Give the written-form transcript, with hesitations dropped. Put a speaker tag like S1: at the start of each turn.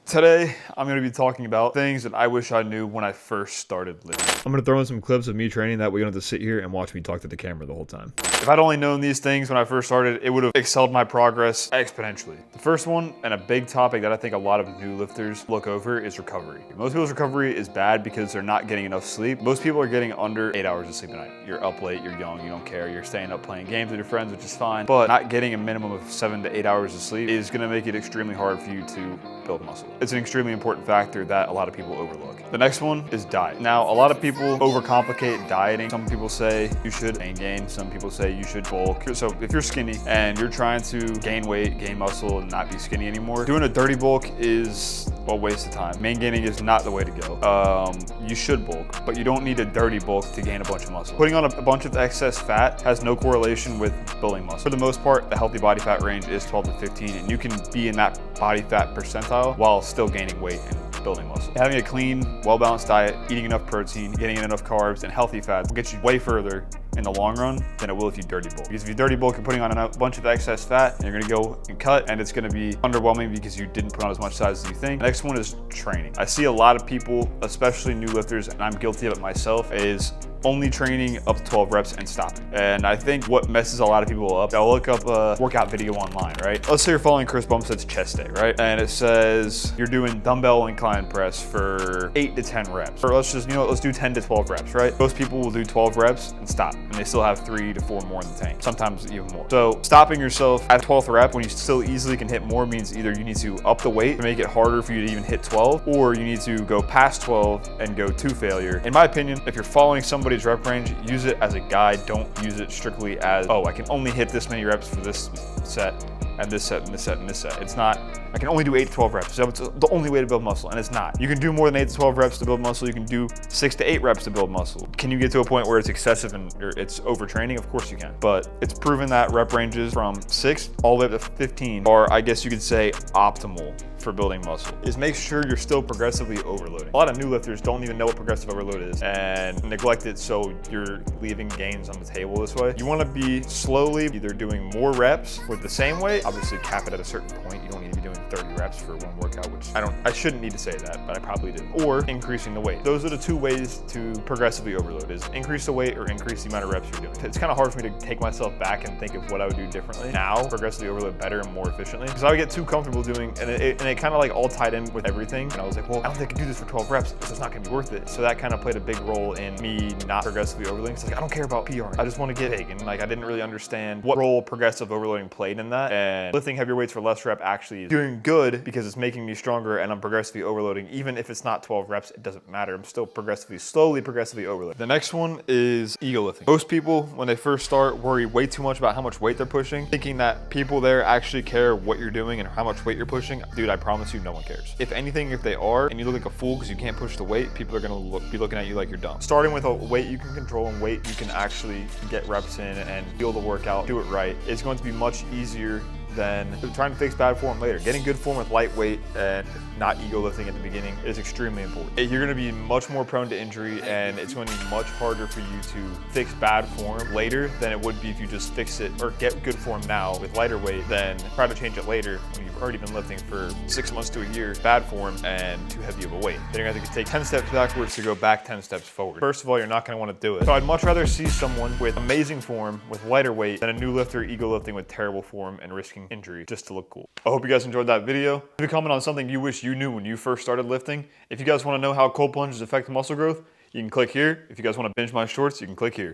S1: Today, I'm going to be talking about things that I wish I knew when I first started lifting. I'm going to throw in some clips of me training that way you don't have to sit here and watch me talk to the camera the whole time. If I'd only known these things when I first started, it would have excelled my progress exponentially. The first one, and a big topic that I think a lot of new lifters look over, is recovery. Most people's recovery is bad because they're not getting enough sleep. Most people are getting under 8 hours of sleep a night. You're up late, you're young, you don't care, you're staying up playing games with your friends, which is fine, but not getting a minimum of 7 to 8 hours of sleep is going to make it extremely hard for you to build muscle. It's an extremely important factor that a lot of people overlook. The next one is diet. Now, a lot of people overcomplicate dieting. Some people say you should gain, some people say you should bulk. So if you're skinny and you're trying to gain weight, gain muscle, and not be skinny anymore, doing a dirty bulk is a waste of time. Main gaining is not the way to go. You should bulk, but you don't need a dirty bulk to gain a bunch of muscle. Putting on a bunch of excess fat has no correlation with building muscle. For the most part, the healthy body fat range is 12 to 15, and you can be in that body fat percentile while still gaining weight and building muscle. Having a clean, well-balanced diet, eating enough protein, getting in enough carbs, and healthy fats will get you way further in the long run than it will if you dirty bulk. Because if you dirty bulk, you're putting on a bunch of excess fat, and you're gonna go and cut, and it's gonna be underwhelming because you didn't put on as much size as you think. The next one is training. I see a lot of people, especially new lifters, and I'm guilty of it myself, is only training up to 12 reps and stopping. And I think what messes a lot of people up, they'll look up a workout video online, right? Let's say you're following Chris Bumstead's chest day, right? And it says you're doing dumbbell incline press for 8 to 10 reps. Or let's just, let's do 10 to 12 reps, right? Most people will do 12 reps and stop, and they still have 3 to 4 more in the tank, sometimes even more. So stopping yourself at 12th rep when you still easily can hit more means either you need to up the weight to make it harder for you to even hit 12, or you need to go past 12 and go to failure. In my opinion, if you're following somebody's rep range, use it as a guide. Don't use it strictly as, oh, I can only hit this many reps for this set and this set and this set and this set. It's not, I can only do 8 to 12 reps. So it's the only way to build muscle, and it's not. You can do more than 8 to 12 reps to build muscle. You can do 6 to 8 reps to build muscle. Can you get to a point where it's excessive and it's overtraining? Of course you can. But it's proven that rep ranges from 6 all the way up to 15 are, I guess you could say, optimal for building muscle. Is make sure you're still progressively overloading. A lot of new lifters don't even know what progressive overload is and neglect it, so you're leaving gains on the table this way. You want to be slowly either doing more reps with the same weight, obviously cap it at a certain point. You don't need to be doing 30 reps for one workout, which I shouldn't need to say that, but I probably did. Or increasing the weight. Those are the two ways to progressively overload, is increase the weight or increase the amount of reps you're doing. It's kind of hard for me to take myself back and think of what I would do differently now, progressively overload better and more efficiently, because I would get too comfortable doing, and it kind of like all tied in with everything. And I was like, well, I don't think I can do this for 12 reps, so it's not gonna be worth it. So that kind of played a big role in me not progressively overloading. It's like, I don't care about PR. I just want to get big. And like, I didn't really understand what role progressive overloading played in that. And lifting heavier weights for less rep actually is doing good because it's making me stronger, and I'm progressively overloading. Even if it's not 12 reps, it doesn't matter. I'm still slowly progressively overloading. The next one is ego lifting. Most people, when they first start, worry way too much about how much weight they're pushing, thinking that people there actually care what you're doing and how much weight you're pushing. Dude, I promise you, no one cares. If anything, if they are, and you look like a fool because you can't push the weight, people are gonna be looking at you like you're dumb. Starting with a weight you can control and weight you can actually get reps in and feel the workout, do it right, is going to be much easier than trying to fix bad form later. Getting good form with lightweight and not ego lifting at the beginning is extremely important. You're gonna be much more prone to injury, and it's going to be much harder for you to fix bad form later than it would be if you just fix it or get good form now with lighter weight than try to change it later when you've already been lifting for 6 months to a year, bad form and too heavy of a weight. Then you're gonna have to take 10 steps backwards to go back 10 steps forward. First of all, you're not gonna wanna do it. So I'd much rather see someone with amazing form with lighter weight than a new lifter ego lifting with terrible form and risking injury just to look cool. I hope you guys enjoyed that video. Leave a comment on something you wish you knew when you first started lifting. If you guys wanna know how cold plunges affect muscle growth, you can click here. If you guys wanna binge my shorts, you can click here.